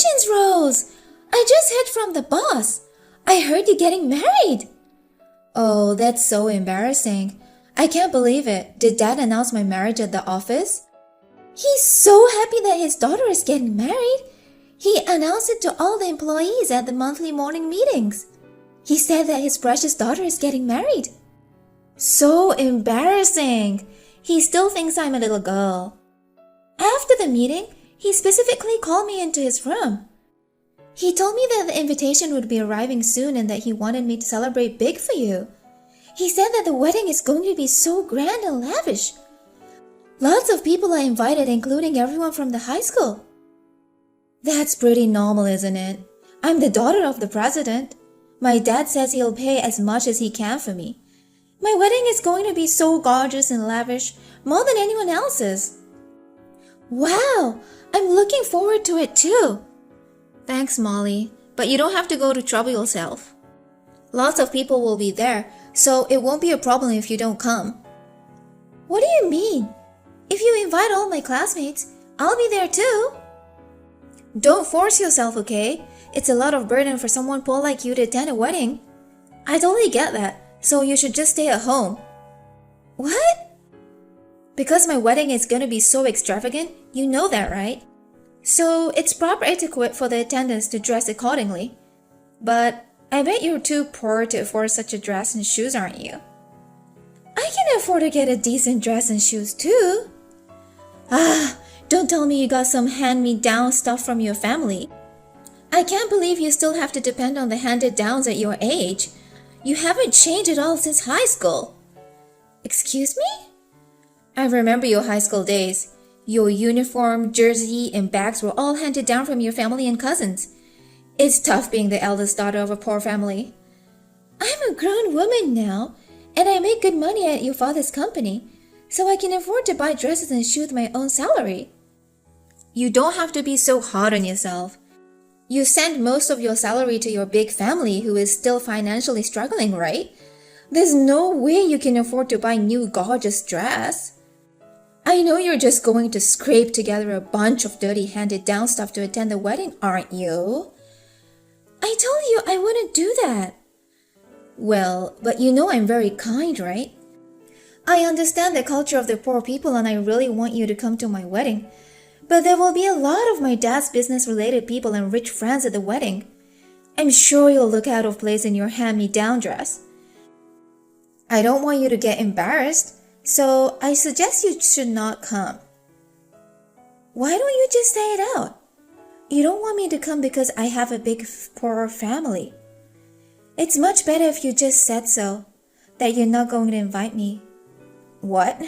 Congratulations, Rose! I just heard from the boss. I heard you're getting married. Oh, that's so embarrassing. I can't believe it. Did Dad announce my marriage at the office? He's so happy that his daughter is getting married. He announced it to all the employees at the monthly morning meetings. He said that his precious daughter is getting married. So embarrassing. He still thinks I'm a little girl. After the meeting, he specifically called me into his room. He told me that the invitation would be arriving soon and that he wanted me to celebrate big for you. He said that the wedding is going to be so grand and lavish. Lots of people are invited, including everyone from the high school. That's pretty normal, isn't it? I'm the daughter of the president. My dad says he'll pay as much as he can for me. My wedding is going to be so gorgeous and lavish, more than anyone else's. Wow, I'm looking forward to it too. Thanks, Molly, but you don't have to go to trouble yourself. Lots of people will be there, so it won't be a problem if you don't come. What do you mean? If you invite all my classmates, I'll be there too. Don't force yourself, okay? It's a lot of burden for someone poor like you to attend a wedding. I totally get that, so you should just stay at home. What? Because my wedding is going to be so extravagant, you know that, right? So it's proper etiquette for the attendants to dress accordingly. But I bet you're too poor to afford such a dress and shoes, aren't you? I can afford to get a decent dress and shoes too. Don't tell me you got some hand-me-down stuff from your family. I can't believe you still have to depend on the handed-downs at your age. You haven't changed at all since high school. Excuse me? I remember your high school days. Your uniform, jersey, and bags were all handed down from your family and cousins. It's tough being the eldest daughter of a poor family. I'm a grown woman now, and I make good money at your father's company, so I can afford to buy dresses and shoes with my own salary. You don't have to be so hard on yourself. You send most of your salary to your big family who is still financially struggling, right? There's no way you can afford to buy new gorgeous dress. I know you're just going to scrape together a bunch of dirty handed-down stuff to attend the wedding, aren't you? I told you I wouldn't do that. Well, but you know I'm very kind, right? I understand the culture of the poor people and I really want you to come to my wedding. But there will be a lot of my dad's business-related people and rich friends at the wedding. I'm sure you'll look out of place in your hand-me-down dress. I don't want you to get embarrassed, so I suggest you should not come. Why don't you just say it out? You don't want me to come because I have a big, poor family. It's much better if you just said so, that you're not going to invite me. What?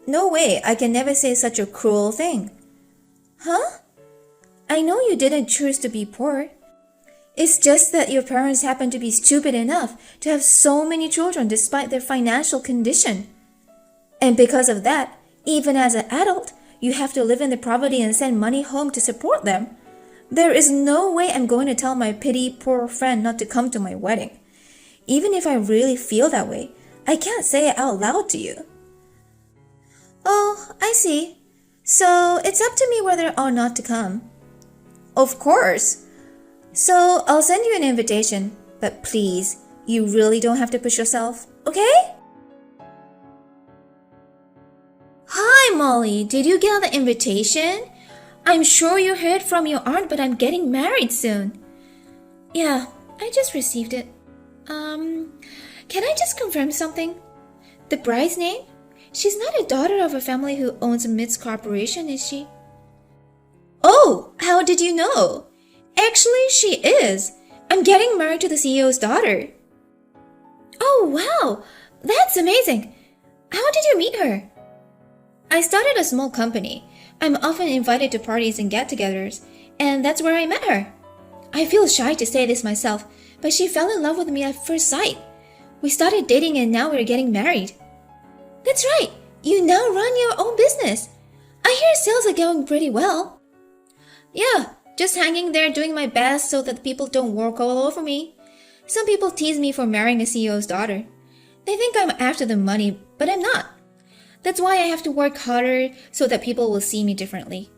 No way, I can never say such a cruel thing. Huh? I know you didn't choose to be poor. It's just that your parents happen to be stupid enough to have so many children despite their financial condition. And because of that, even as an adult, you have to live in the poverty and send money home to support them. There is no way I'm going to tell my pity poor friend not to come to my wedding. Even if I really feel that way, I can't say it out loud to you. Oh, I see. So it's up to me whether or not to come. Of course. So I'll send you an invitation, but please, you really don't have to push yourself, okay? Hi, Molly. Did you get the invitation? I'm sure you heard from your aunt, but I'm getting married soon. Yeah, I just received it. Can I just confirm something? The bride's name? She's not a daughter of a family who owns a Mids Corporation, is she? Oh, how did you know? Actually, she is. I'm getting married to the CEO's daughter. Oh, wow. That's amazing. How did you meet her? I started a small company. I'm often invited to parties and get-togethers, and that's where I met her. I feel shy to say this myself, but she fell in love with me at first sight. We started dating and now we're getting married. That's right. You now run your own business. I hear sales are going pretty well. Yeah, just hanging there doing my best so that people don't walk all over me. Some people tease me for marrying a CEO's daughter. They think I'm after the money, but I'm not. That's why I have to work harder so that people will see me differently.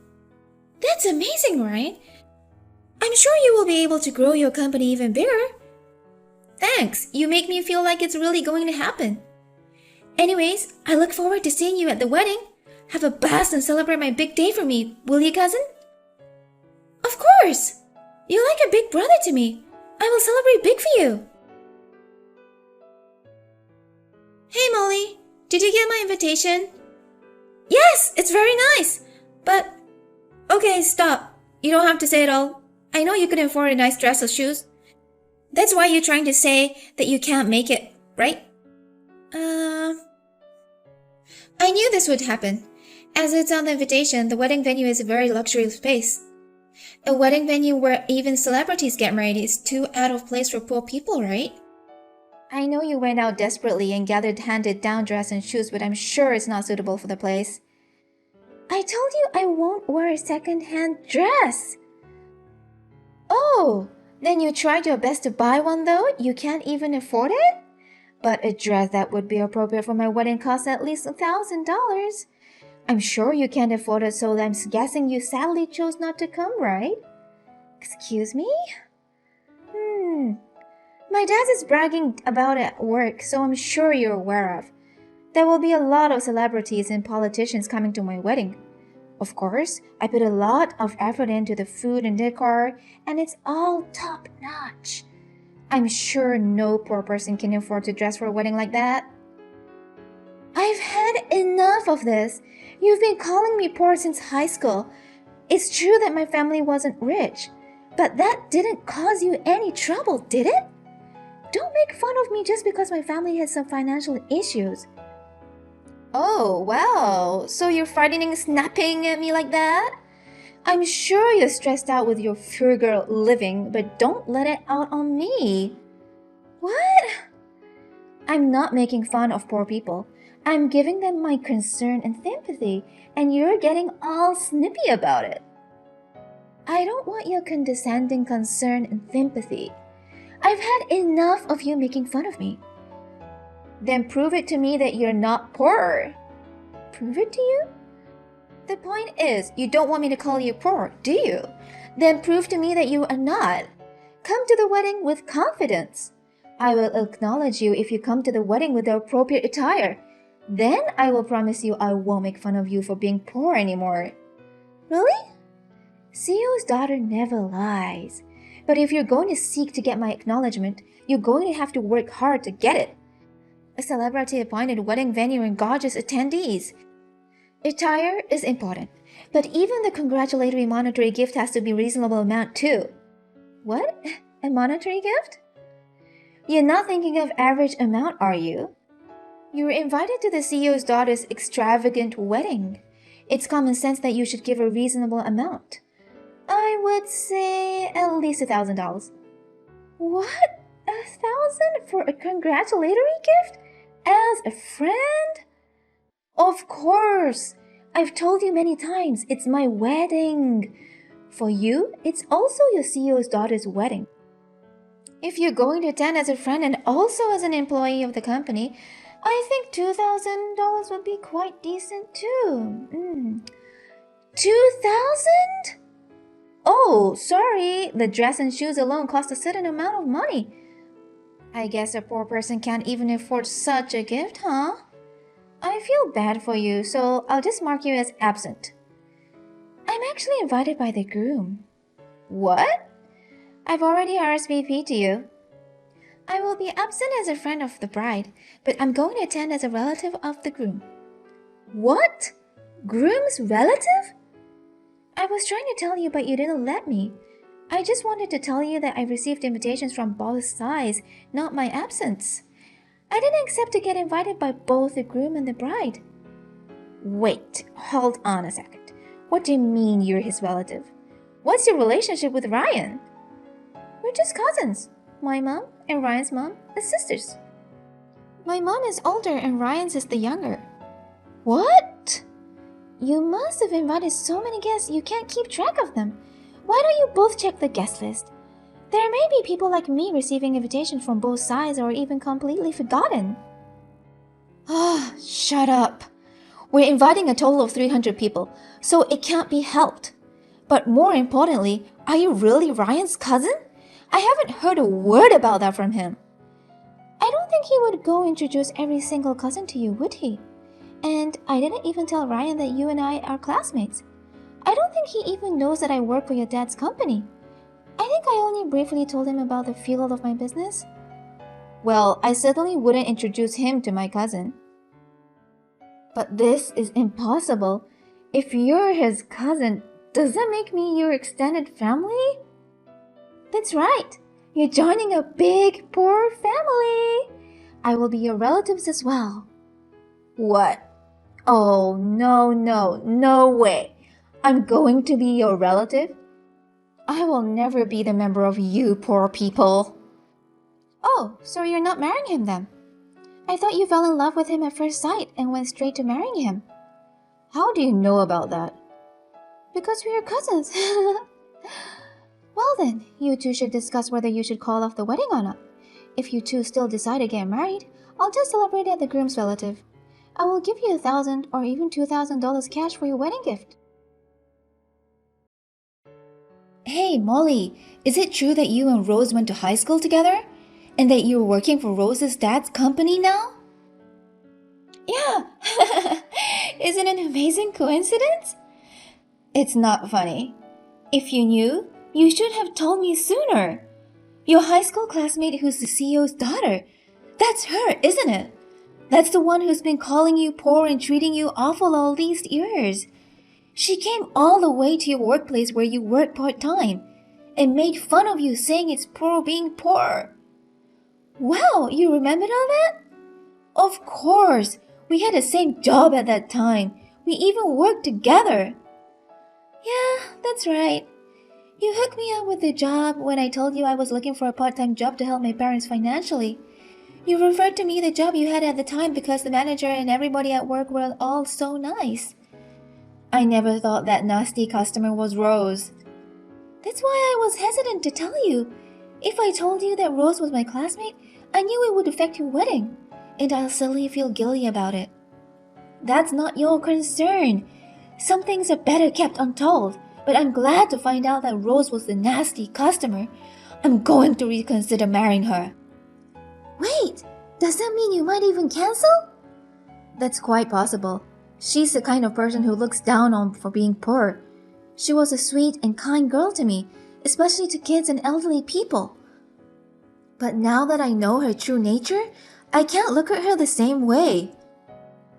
That's amazing, right? I'm sure you will be able to grow your company even bigger. Thanks, you make me feel like it's really going to happen. Anyways, I look forward to seeing you at the wedding. Have a blast and celebrate my big day for me, will you, cousin? Of course! You're like a big brother to me. I will celebrate big for you. Hey Molly, did you get my invitation? Yes, it's very nice. But, okay, stop. You don't have to say it all. I know you couldn't afford a nice dress or shoes. That's why you're trying to say that you can't make it, right? I knew this would happen. As it's on the invitation, the wedding venue is a very luxurious space. A wedding venue where even celebrities get married is too out of place for poor people, right? I know you went out desperately and gathered handed-down dress and shoes, but I'm sure it's not suitable for the place. I told you I won't wear a second-hand dress. Oh, then you tried your best to buy one though? You can't even afford it? But a dress that would be appropriate for my wedding costs at least $1,000. I'm sure you can't afford it, so I'm guessing you sadly chose not to come, right? Excuse me? My dad is bragging about it at work, so I'm sure you're aware of. There will be a lot of celebrities and politicians coming to my wedding. Of course, I put a lot of effort into the food and decor, and it's all top-notch. I'm sure no poor person can afford to dress for a wedding like that. I've had enough of this. You've been calling me poor since high school. It's true that my family wasn't rich, but that didn't cause you any trouble, did it? Don't make fun of me just because my family has some financial issues. Oh, wow. So you're frightening, snapping at me like that? I'm sure you're stressed out with your frugal living, but don't let it out on me. What? I'm not making fun of poor people. I'm giving them my concern and sympathy, and you're getting all snippy about it. I don't want your condescending concern and sympathy. I've had enough of you making fun of me. Then prove it to me that you're not poor. Prove it to you? The point is, you don't want me to call you poor, do you? Then prove to me that you are not. Come to the wedding with confidence. I will acknowledge you if you come to the wedding with the appropriate attire. Then I will promise you I won't make fun of you for being poor anymore. Really? CEO's daughter never lies. But if you're going to seek to get my acknowledgement, you're going to have to work hard to get it. A celebrity-appointed wedding venue and gorgeous attendees. Attire is important, but even the congratulatory monetary gift has to be a reasonable amount too. What? A monetary gift? You're not thinking of average amount, are you? You were invited to the CEO's daughter's extravagant wedding. It's common sense that you should give a reasonable amount. I would say at least $1,000. What? 1,000 for a congratulatory gift? As a friend? Of course! I've told you many times, it's my wedding. For you, it's also your CEO's daughter's wedding. If you're going to attend as a friend and also as an employee of the company, I think $2,000 would be quite decent too. 2,000? Oh, sorry, the dress and shoes alone cost a certain amount of money. I guess a poor person can't even afford such a gift, huh? I feel bad for you, so I'll just mark you as absent. I'm actually invited by the groom. What? I've already RSVP'd to you. I will be absent as a friend of the bride, but I'm going to attend as a relative of the groom. What? Groom's relative? I was trying to tell you, but you didn't let me. I just wanted to tell you that I received invitations from both sides, not my absence. I didn't accept to get invited by both the groom and the bride. Wait, hold on a second. What do you mean you're his relative? What's your relationship with Ryan? We're just cousins. My mom and Ryan's mom are sisters. My mom is older and Ryan's is the younger. What? You must have invited so many guests you can't keep track of them. Why don't you both check the guest list? There may be people like me receiving invitations from both sides or even completely forgotten. Ah, shut up. We're inviting a total of 300 people, so it can't be helped. But more importantly, are you really Ryan's cousin? I haven't heard a word about that from him. I don't think he would go introduce every single cousin to you, would he? And I didn't even tell Ryan that you and I are classmates. I don't think he even knows that I work for your dad's company. I think I only briefly told him about the field of my business. Well, I certainly wouldn't introduce him to my cousin. But this is impossible. If you're his cousin, does that make me your extended family? That's right. You're joining a big, poor family. I will be your relatives as well. What? Oh, no way. I'm going to be your relative? I will never be the member of you poor people. Oh, so you're not marrying him then? I thought you fell in love with him at first sight and went straight to marrying him. How do you know about that? Because we are cousins. Well then, you two should discuss whether you should call off the wedding or not. If you two still decide to get married, I'll just celebrate at the groom's relative. I will give you $1,000 or even $2,000 cash for your wedding gift. Hey, Molly, is it true that you and Rose went to high school together? And that you're working for Rose's dad's company now? Yeah. Isn't it an amazing coincidence? It's not funny. If you knew, you should have told me sooner. Your high school classmate who's the CEO's daughter. That's her, isn't it? That's the one who's been calling you poor and treating you awful all these years. She came all the way to your workplace where you work part-time and made fun of you saying it's poor being poor. Wow, you remembered all that? Of course, we had the same job at that time. We even worked together. Yeah, that's right. You hooked me up with the job when I told you I was looking for a part-time job to help my parents financially. You referred to me the job you had at the time because the manager and everybody at work were all so nice. I never thought that nasty customer was Rose. That's why I was hesitant to tell you. If I told you that Rose was my classmate, I knew it would affect your wedding, and I'll suddenly feel guilty about it. That's not your concern. Some things are better kept untold, but I'm glad to find out that Rose was the nasty customer. I'm going to reconsider marrying her. Wait, does that mean you might even cancel? That's quite possible. She's the kind of person who looks down on for being poor. She was a sweet and kind girl to me, especially to kids and elderly people. But now that I know her true nature, I can't look at her the same way.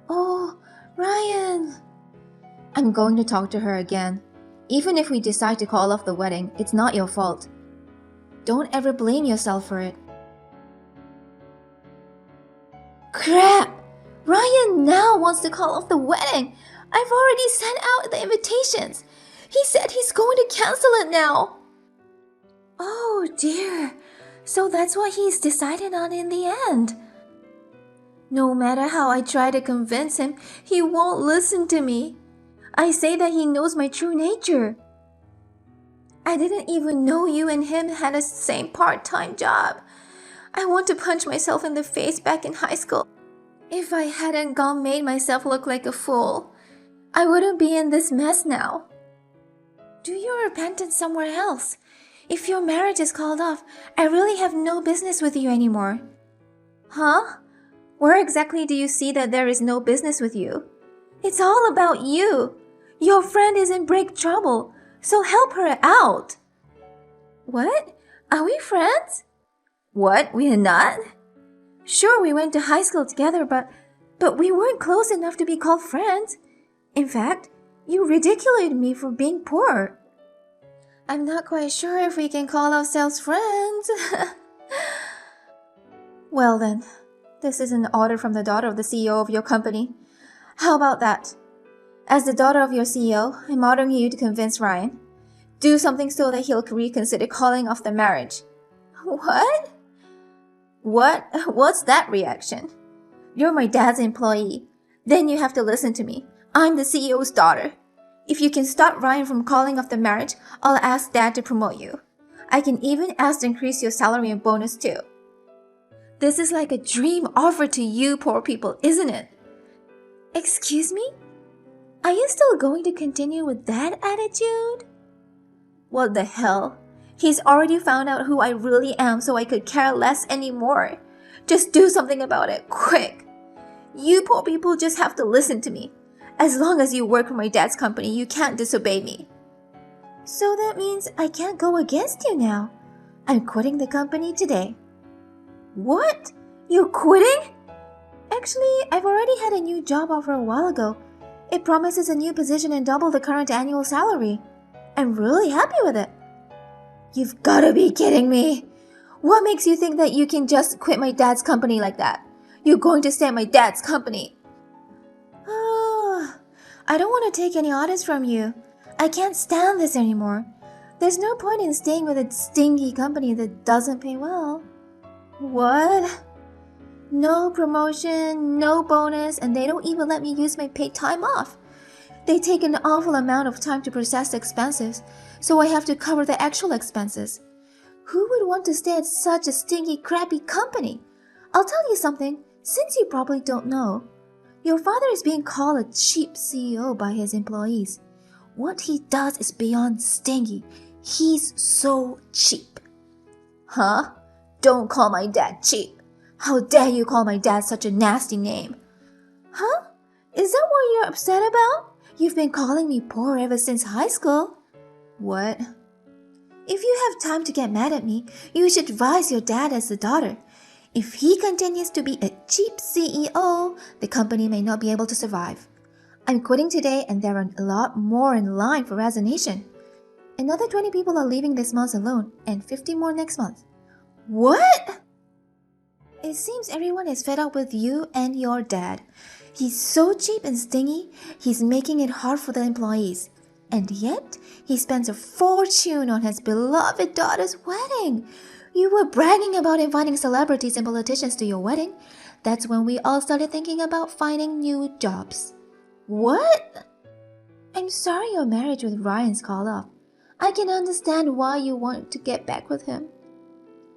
Oh, Ryan. I'm going to talk to her again. Even if we decide to call off the wedding, it's not your fault. Don't ever blame yourself for it. Crap! Ryan now wants to call off the wedding. I've already sent out the invitations. He said he's going to cancel it now. Oh dear. So that's what he's decided on in the end. No matter how I try to convince him, he won't listen to me. I say that he knows my true nature. I didn't even know you and him had the same part-time job. I want to punch myself in the face back in high school. If I hadn't made myself look like a fool, I wouldn't be in this mess now. Do your repentance somewhere else. If your marriage is called off, I really have no business with you anymore. Huh? Where exactly do you see that there is no business with you? It's all about you. Your friend is in big trouble, so help her out. What? Are we friends? What? We're not? Sure, we went to high school together, but we weren't close enough to be called friends. In fact, you ridiculed me for being poor. I'm not quite sure if we can call ourselves friends. Well then, this is an order from the daughter of the CEO of your company. How about that? As the daughter of your CEO, I'm ordering you to convince Ryan. Do something so that he'll reconsider calling off the marriage. What? What's that reaction? You're my dad's employee. Then you have to listen to me. I'm the CEO's daughter. If you can stop Ryan from calling off the marriage, I'll ask Dad to promote you. I can even ask to increase your salary and bonus too. This is like a dream offer to you poor people, isn't it? Excuse me? Are you still going to continue with that attitude? What the hell? He's already found out who I really am, so I could care less anymore. Just do something about it, quick. You poor people just have to listen to me. As long as you work for my dad's company, you can't disobey me. So that means I can't go against you now. I'm quitting the company today. What? You're quitting? Actually, I've already had a new job offer a while ago. It promises a new position and double the current annual salary. I'm really happy with it. You've gotta be kidding me. What makes you think that you can just quit my dad's company like that? You're going to stay at my dad's company. I don't want to take any orders from you. I can't stand this anymore. There's no point in staying with a stingy company that doesn't pay well. What? No promotion, no bonus, and they don't even let me use my paid time off. They take an awful amount of time to process the expenses, so I have to cover the actual expenses. Who would want to stay at such a stingy, crappy company? I'll tell you something, since you probably don't know. Your father is being called a cheap CEO by his employees. What he does is beyond stingy. He's so cheap. Huh? Don't call my dad cheap. How dare you call my dad such a nasty name? Huh? Is that what you're upset about? You've been calling me poor ever since high school. What? If you have time to get mad at me, you should advise your dad as a daughter. If he continues to be a cheap CEO, the company may not be able to survive. I'm quitting today and there are a lot more in line for resignation. Another 20 people are leaving this month alone and 50 more next month. What? It seems everyone is fed up with you and your dad. He's so cheap and stingy, he's making it hard for the employees. And yet, he spends a fortune on his beloved daughter's wedding. You were bragging about inviting celebrities and politicians to your wedding. That's when we all started thinking about finding new jobs. What? I'm sorry your marriage with Ryan's called off. I can understand why you want to get back with him.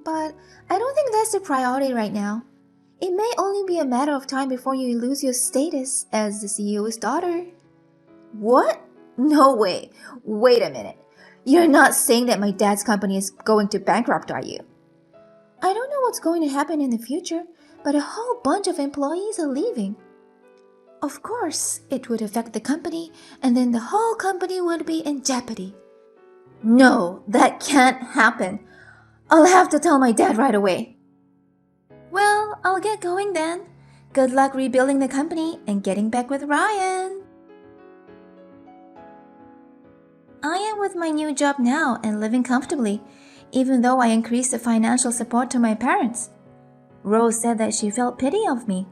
But I don't think that's the priority right now. It may only be a matter of time before you lose your status as the CEO's daughter. What? No way. Wait a minute. You're not saying that my dad's company is going to bankrupt, are you? I don't know what's going to happen in the future, but a whole bunch of employees are leaving. Of course, it would affect the company, and then the whole company would be in jeopardy. No, that can't happen. I'll have to tell my dad right away. Well, I'll get going then. Good luck rebuilding the company and getting back with Ryan. I am with my new job now and living comfortably, even though I increased the financial support to my parents. Rose said that she felt pity of me.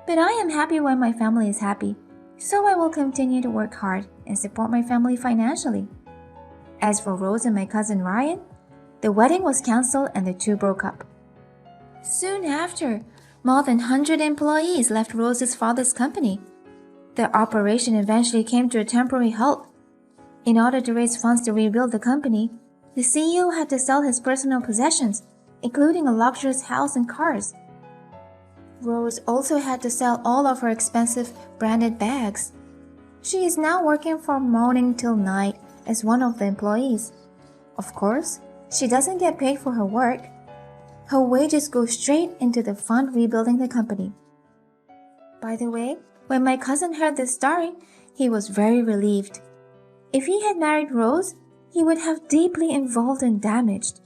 But I am happy when my family is happy, so I will continue to work hard and support my family financially. As for Rose and my cousin Ryan, the wedding was cancelled and the two broke up. Soon after, more than 100 employees left Rose's father's company. The operation eventually came to a temporary halt. In order to raise funds to rebuild the company, the CEO had to sell his personal possessions, including a luxurious house and cars. Rose also had to sell all of her expensive branded bags. She is now working from morning till night as one of the employees. Of course, she doesn't get paid for her work. Her wages go straight into the fund rebuilding the company. By the way, when my cousin heard this story, he was very relieved. If he had married Rose, he would have deeply involved and damaged.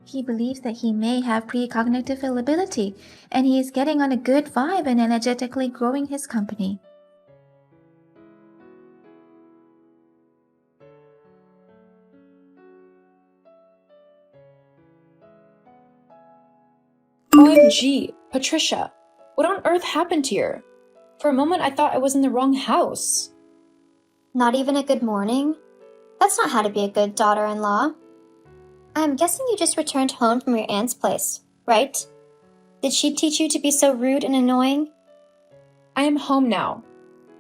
He believes that he may have precognitive ability, and he is getting on a good vibe and energetically growing his company. OMG, Patricia, what on earth happened to you? For a moment I thought I was in the wrong house. Not even a good morning? That's not how to be a good daughter-in-law. I'm guessing you just returned home from your aunt's place, right? Did she teach you to be so rude and annoying? I am home now.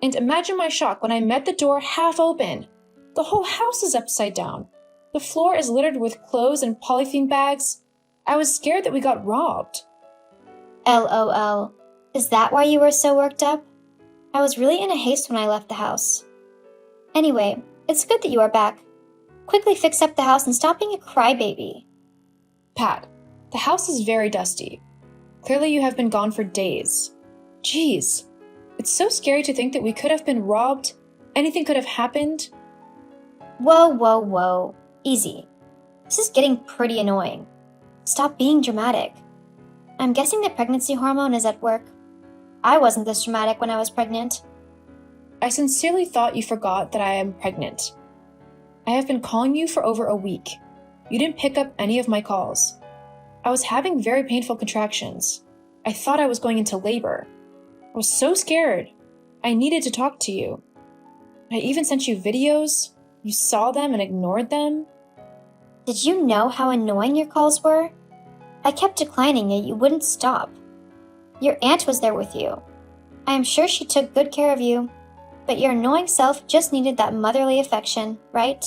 And imagine my shock when I met the door half open. The whole house is upside down. The floor is littered with clothes and polythene bags. I was scared that we got robbed. LOL. Is that why you were so worked up? I was really in a haste when I left the house. Anyway, it's good that you are back. Quickly fix up the house and stop being a crybaby. Pat, the house is very dusty. Clearly you have been gone for days. Jeez, it's so scary to think that we could have been robbed. Anything could have happened. Whoa. Easy. This is getting pretty annoying. Stop being dramatic. I'm guessing the pregnancy hormone is at work. I wasn't this dramatic when I was pregnant. I sincerely thought you forgot that I am pregnant. I have been calling you for over a week. You didn't pick up any of my calls. I was having very painful contractions. I thought I was going into labor. I was so scared. I needed to talk to you. I even sent you videos. You saw them and ignored them. Did you know how annoying your calls were? I kept declining yet you wouldn't stop. Your aunt was there with you. I am sure she took good care of you, but your annoying self just needed that motherly affection, right?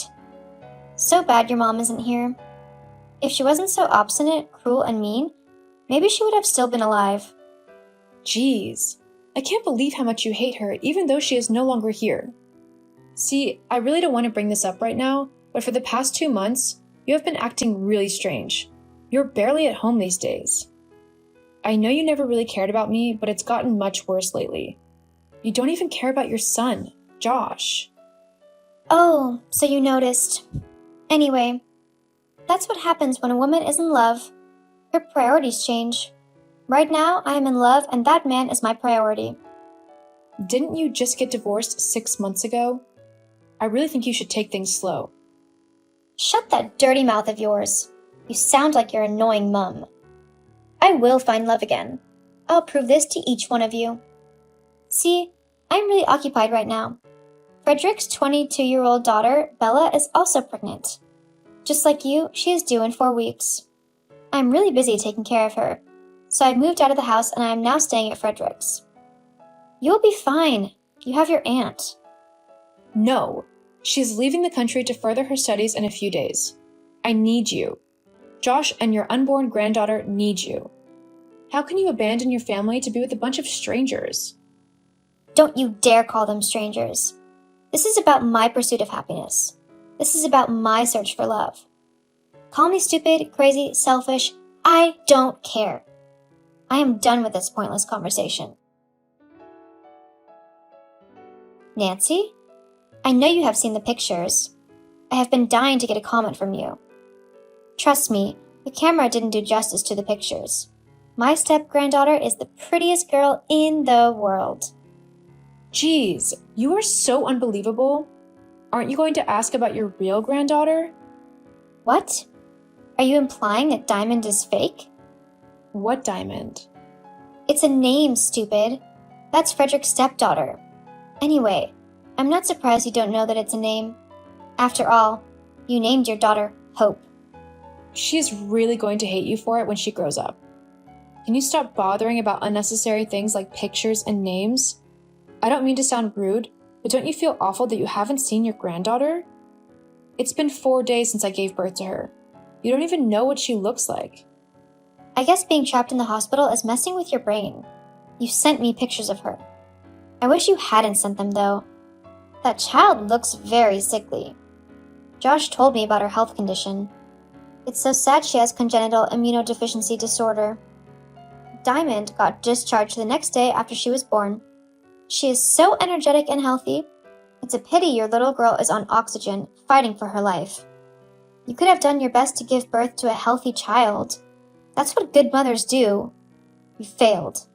So bad your mom isn't here. If she wasn't so obstinate, cruel, and mean, maybe she would have still been alive. Jeez, I can't believe how much you hate her even though she is no longer here. See, I really don't want to bring this up right now, but for the past 2 months, you have been acting really strange. You're barely at home these days. I know you never really cared about me, but it's gotten much worse lately. You don't even care about your son, Josh. Oh, so you noticed. Anyway, that's what happens when a woman is in love. Her priorities change. Right now, I am in love and that man is my priority. Didn't you just get divorced 6 months ago? I really think you should take things slow. Shut that dirty mouth of yours. You sound like your annoying mum. I will find love again. I'll prove this to each one of you. See, I'm really occupied right now. Frederick's 22-year-old daughter, Bella, is also pregnant. Just like you, she is due in 4 weeks. I'm really busy taking care of her, so I've moved out of the house and I am now staying at Frederick's. You'll be fine. You have your aunt. No, she's leaving the country to further her studies in a few days. I need you. Josh and your unborn granddaughter need you. How can you abandon your family to be with a bunch of strangers? Don't you dare call them strangers. This is about my pursuit of happiness. This is about my search for love. Call me stupid, crazy, selfish. I don't care. I am done with this pointless conversation. Nancy? I know you have seen the pictures. I have been dying to get a comment from you. Trust me, the camera didn't do justice to the pictures. My step-granddaughter is the prettiest girl in the world. Jeez, you are so unbelievable. Aren't you going to ask about your real granddaughter? What? Are you implying that Diamond is fake? What Diamond? It's a name, stupid. That's Frederick's stepdaughter. Anyway, I'm not surprised you don't know that it's a name. After all, you named your daughter Hope. She's really going to hate you for it when she grows up. Can you stop bothering about unnecessary things like pictures and names? I don't mean to sound rude, but don't you feel awful that you haven't seen your granddaughter? It's been 4 days since I gave birth to her. You don't even know what she looks like. I guess being trapped in the hospital is messing with your brain. You sent me pictures of her. I wish you hadn't sent them, though. That child looks very sickly. Josh told me about her health condition. It's so sad she has congenital immunodeficiency disorder. Diamond got discharged the next day after she was born. She is so energetic and healthy. It's a pity your little girl is on oxygen, fighting for her life. You could have done your best to give birth to a healthy child. That's what good mothers do. You failed.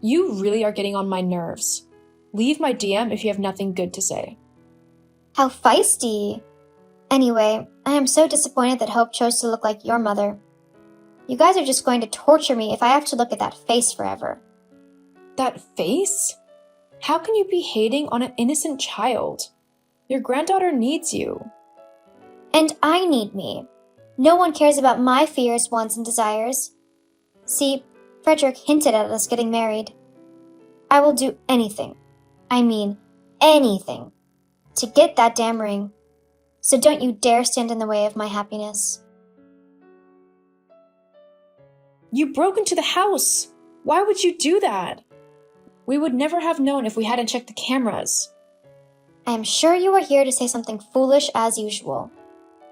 You really are getting on my nerves. Leave my DM if you have nothing good to say. How feisty. Anyway, I am so disappointed that Hope chose to look like your mother. You guys are just going to torture me if I have to look at that face forever. That face? How can you be hating on an innocent child? Your granddaughter needs you. And I need me. No one cares about my fears, wants, and desires. See, Frederick hinted at us getting married. I will do anything, I mean anything, to get that damn ring. So don't you dare stand in the way of my happiness. You broke into the house. Why would you do that? We would never have known if we hadn't checked the cameras. I am sure you are here to say something foolish as usual.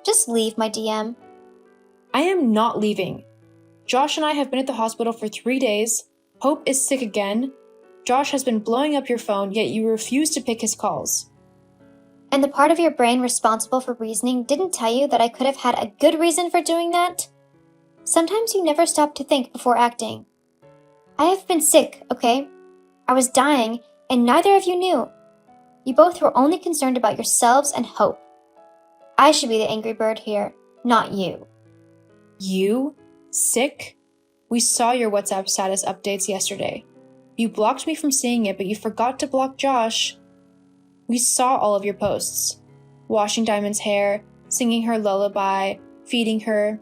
Just leave my DM. I am not leaving. Josh and I have been at the hospital for 3 days. Hope is sick again. Josh has been blowing up your phone, yet you refuse to pick his calls. And the part of your brain responsible for reasoning didn't tell you that I could have had a good reason for doing that? Sometimes you never stop to think before acting. I have been sick, okay? I was dying, and neither of you knew. You both were only concerned about yourselves and Hope. I should be the angry bird here, not you. You? Sick? We saw your WhatsApp status updates yesterday. You blocked me from seeing it, but you forgot to block Josh. We saw all of your posts. Washing Diamond's hair, singing her lullaby, feeding her.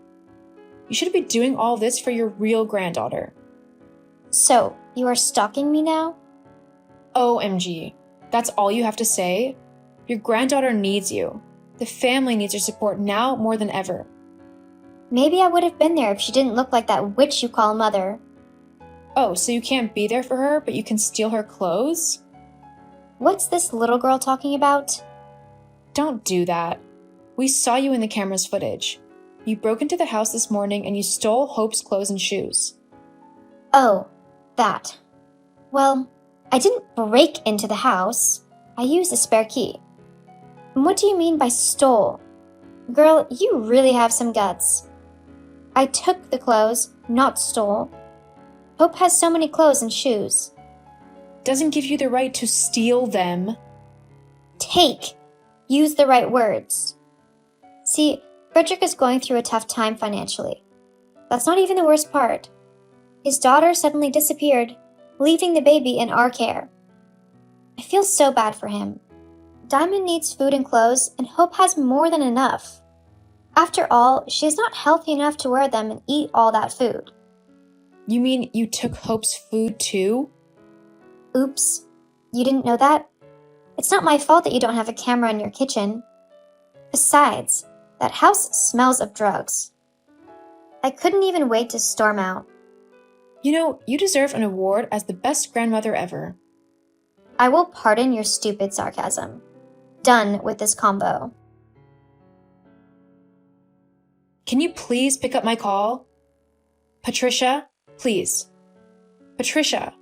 You should be doing all this for your real granddaughter. So, you are stalking me now? OMG. That's all you have to say? Your granddaughter needs you. The family needs your support now more than ever. Maybe I would have been there if she didn't look like that witch you call mother. Oh, so you can't be there for her, but you can steal her clothes? What's this little girl talking about? Don't do that. We saw you in the camera's footage. You broke into the house this morning and you stole Hope's clothes and shoes. Oh, that. Well, I didn't break into the house. I used a spare key. And what do you mean by stole? Girl, you really have some guts. I took the clothes, not stole. Hope has so many clothes and shoes. Doesn't give you the right to steal them. Take. Use the right words. See, Frederick is going through a tough time financially. That's not even the worst part. His daughter suddenly disappeared, leaving the baby in our care. I feel so bad for him. Diamond needs food and clothes, and Hope has more than enough. After all, she is not healthy enough to wear them and eat all that food. You mean you took Hope's food too? Oops. You didn't know that? It's not my fault that you don't have a camera in your kitchen. Besides, that house smells of drugs. I couldn't even wait to storm out. You know, you deserve an award as the best grandmother ever. I will pardon your stupid sarcasm. Done with this combo. Can you please pick up my call? Patricia, please. Patricia.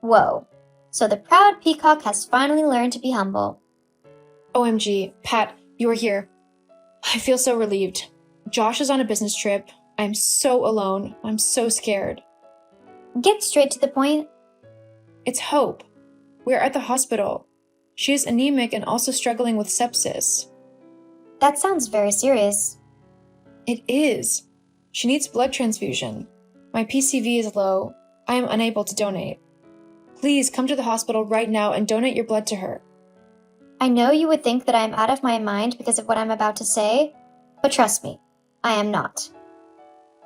Whoa. So the proud peacock has finally learned to be humble. OMG, Pat, you are here. I feel so relieved. Josh is on a business trip. I'm so alone. I'm so scared. Get straight to the point. It's Hope. We're at the hospital. She is anemic and also struggling with sepsis. That sounds very serious. It is. She needs blood transfusion. My PCV is low. I am unable to donate. Please come to the hospital right now and donate your blood to her. I know you would think that I am out of my mind because of what I'm about to say, but trust me, I am not.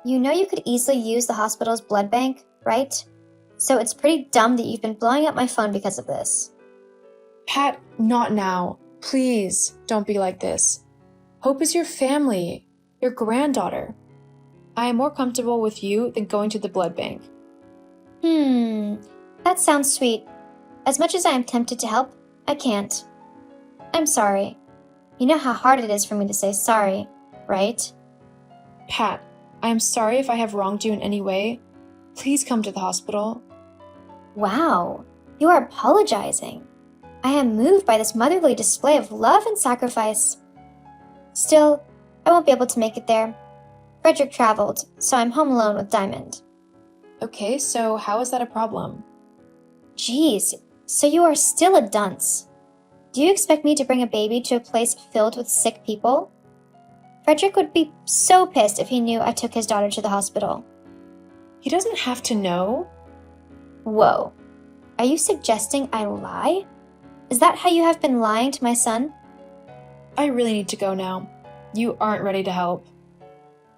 You know you could easily use the hospital's blood bank, right? So it's pretty dumb that you've been blowing up my phone because of this. Pat, not now. Please, don't be like this. Hope is your family, your granddaughter. I am more comfortable with you than going to the blood bank. That sounds sweet. As much as I am tempted to help, I can't. I'm sorry. You know how hard it is for me to say sorry, right? Pat, I am sorry if I have wronged you in any way. Please come to the hospital. Wow, you are apologizing. I am moved by this motherly display of love and sacrifice. Still, I won't be able to make it there. Frederick traveled, so I'm home alone with Diamond. Okay, so how is that a problem? Geez, so you are still a dunce. Do you expect me to bring a baby to a place filled with sick people? Frederick would be so pissed if he knew I took his daughter to the hospital. He doesn't have to know. Whoa, are you suggesting I lie? Is that how you have been lying to my son? I really need to go now. You aren't ready to help.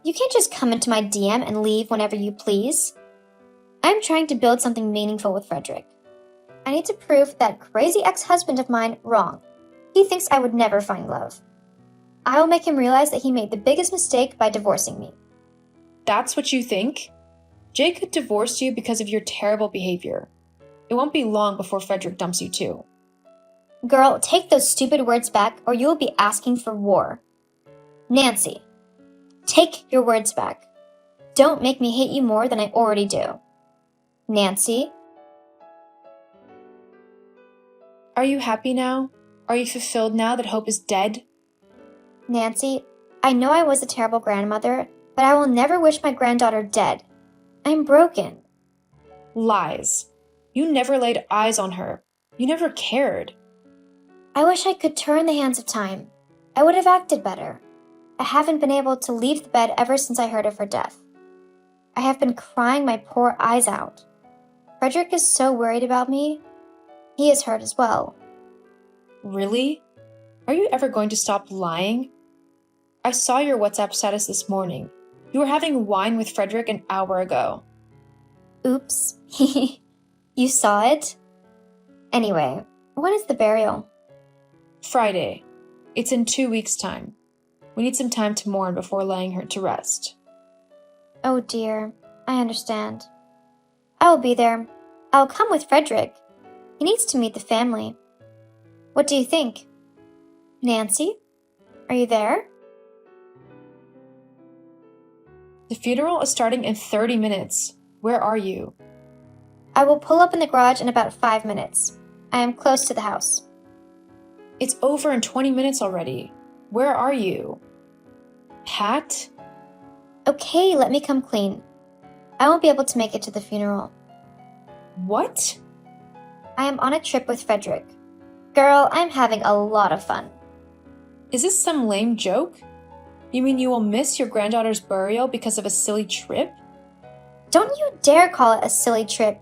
You can't just come into my DM and leave whenever you please. I'm trying to build something meaningful with Frederick. I need to prove that crazy ex-husband of mine wrong. He thinks I would never find love. I will make him realize that he made the biggest mistake by divorcing me. That's what you think? Jake could divorce you because of your terrible behavior. It won't be long before Frederick dumps you too. Girl, take those stupid words back or you will be asking for war. Nancy, take your words back. Don't make me hate you more than I already do. Nancy? Are you happy now? Are you fulfilled now that Hope is dead? Nancy, I know I was a terrible grandmother, but I will never wish my granddaughter dead. I'm broken. Lies. You never laid eyes on her. You never cared. I wish I could turn the hands of time. I would have acted better. I haven't been able to leave the bed ever since I heard of her death. I have been crying my poor eyes out. Frederick is so worried about me. He is hurt as well. Really? Are you ever going to stop lying? I saw your WhatsApp status this morning. You were having wine with Frederick an hour ago. Oops. You saw it? Anyway, when is the burial? Friday. It's in 2 weeks' time. We need some time to mourn before laying her to rest. Oh dear, I understand. I will be there. I'll come with Frederick. He needs to meet the family. What do you think? Nancy? Are you there? The funeral is starting in 30 minutes. Where are you? I will pull up in the garage in about 5 minutes. I am close to the house. It's over in 20 minutes already. Where are you? Pat? Okay, let me come clean. I won't be able to make it to the funeral. What? I am on a trip with Frederick. Girl, I'm having a lot of fun. Is this some lame joke? You mean you will miss your granddaughter's burial because of a silly trip? Don't you dare call it a silly trip.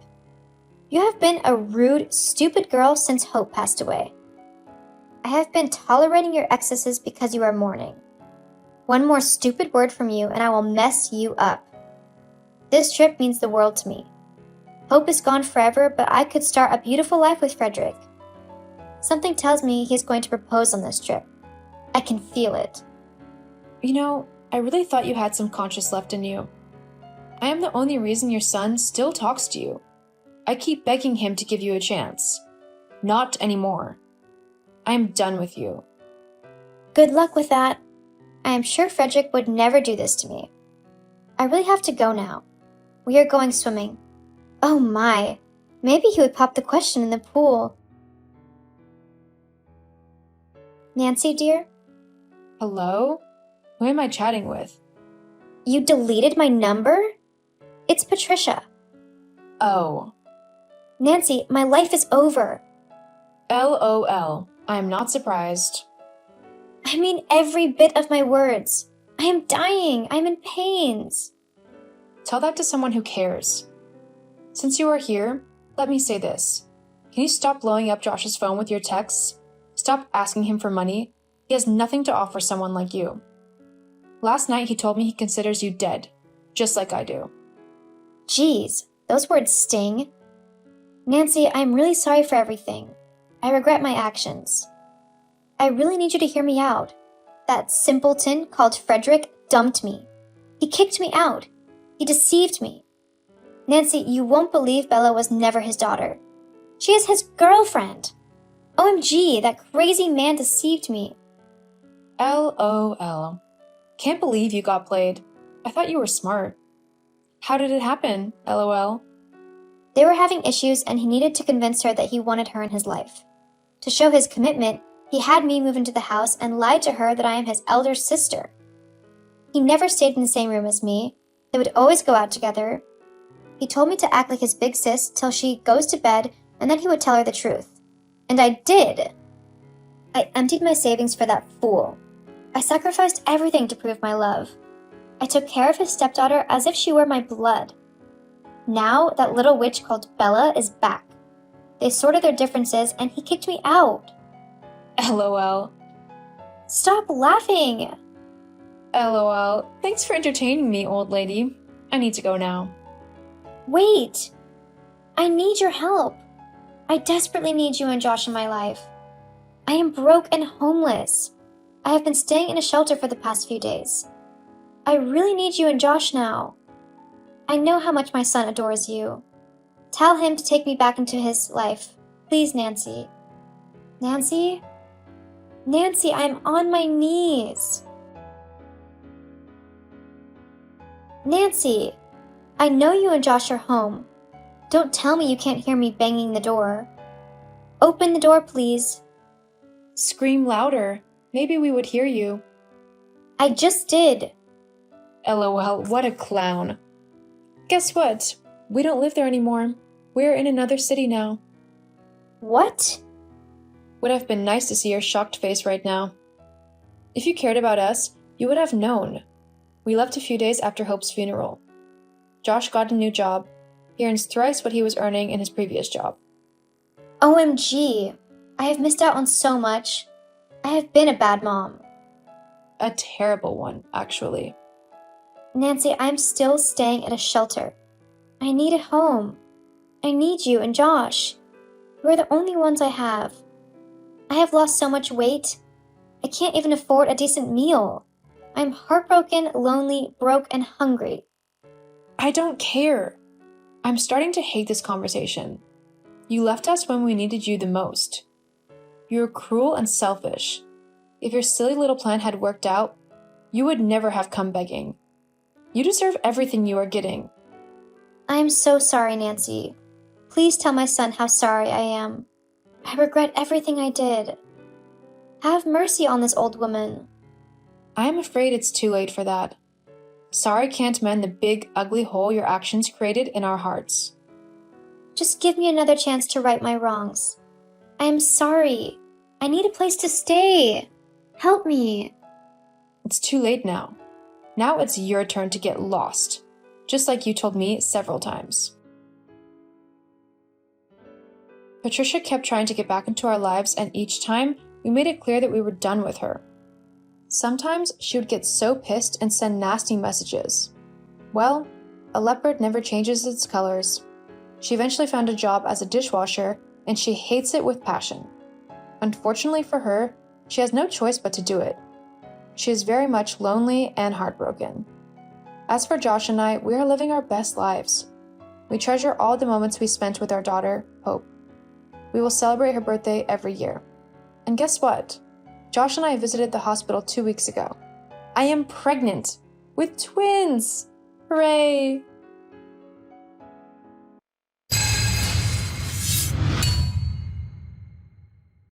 You have been a rude, stupid girl since Hope passed away. I have been tolerating your excesses because you are mourning. One more stupid word from you and I will mess you up. This trip means the world to me. Hope is gone forever, but I could start a beautiful life with Frederick. Something tells me he's going to propose on this trip. I can feel it. You know, I really thought you had some conscience left in you. I am the only reason your son still talks to you. I keep begging him to give you a chance. Not anymore. I am done with you. Good luck with that. I am sure Frederick would never do this to me. I really have to go now. We are going swimming. Oh my, maybe he would pop the question in the pool. Nancy, dear? Hello? Who am I chatting with? You deleted my number? It's Patricia. Oh. Nancy, my life is over. LOL. I am not surprised. I mean every bit of my words. I am dying. I'm in pains. Tell that to someone who cares. Since you are here, let me say this. Can you stop blowing up Josh's phone with your texts? Stop asking him for money. He has nothing to offer someone like you. Last night he told me he considers you dead, just like I do. Geez, those words sting. Nancy, I'm really sorry for everything. I regret my actions. I really need you to hear me out. That simpleton called Frederick dumped me. He kicked me out. He deceived me. Nancy, you won't believe Bella was never his daughter. She is his girlfriend. OMG, that crazy man deceived me. LOL. Can't believe you got played. I thought you were smart. How did it happen, LOL? They were having issues and he needed to convince her that he wanted her in his life. To show his commitment, he had me move into the house and lied to her that I am his elder sister. He never stayed in the same room as me. They would always go out together. He told me to act like his big sis till she goes to bed and then he would tell her the truth. And I did. I emptied my savings for that fool. I sacrificed everything to prove my love. I took care of his stepdaughter as if she were my blood. Now that little witch called Bella is back. They sorted their differences and he kicked me out. LOL. Stop laughing. LOL. Thanks for entertaining me, old lady. I need to go now. Wait. I need your help. I desperately need you and Josh in my life. I am broke and homeless. I have been staying in a shelter for the past few days. I really need you and Josh now. I know how much my son adores you. Tell him to take me back into his life. Please, Nancy. Nancy? Nancy, I'm on my knees. Nancy, I know you and Josh are home. Don't tell me you can't hear me banging the door. Open the door, please. Scream louder. Maybe we would hear you. I just did. LOL, what a clown. Guess what? We don't live there anymore. We're in another city now. What? Would have been nice to see your shocked face right now. If you cared about us, you would have known. We left a few days after Hope's funeral. Josh got a new job. He earns thrice what he was earning in his previous job. OMG, I have missed out on so much. I have been a bad mom. A terrible one, actually. Nancy, I'm still staying at a shelter. I need a home. I need you and Josh. We're the only ones I have. I have lost so much weight. I can't even afford a decent meal. I'm heartbroken, lonely, broke, and hungry. I don't care. I'm starting to hate this conversation. You left us when we needed you the most. You were cruel and selfish. If your silly little plan had worked out, you would never have come begging. You deserve everything you are getting. I am so sorry, Nancy. Please tell my son how sorry I am. I regret everything I did. Have mercy on this old woman. I am afraid it's too late for that. Sorry can't mend the big, ugly hole your actions created in our hearts. Just give me another chance to right my wrongs. I am sorry. I need a place to stay. Help me. It's too late now. Now it's your turn to get lost, just like you told me several times. Patricia kept trying to get back into our lives, and each time, we made it clear that we were done with her. Sometimes she would get so pissed and send nasty messages. Well, a leopard never changes its colors. She eventually found a job as a dishwasher, and she hates it with passion. Unfortunately for her, she has no choice but to do it. She is very much lonely and heartbroken. As for Josh and I, we are living our best lives. We treasure all the moments we spent with our daughter, Hope. We will celebrate her birthday every year. And guess what? Josh and I visited the hospital 2 weeks ago. I am pregnant with twins! Hooray!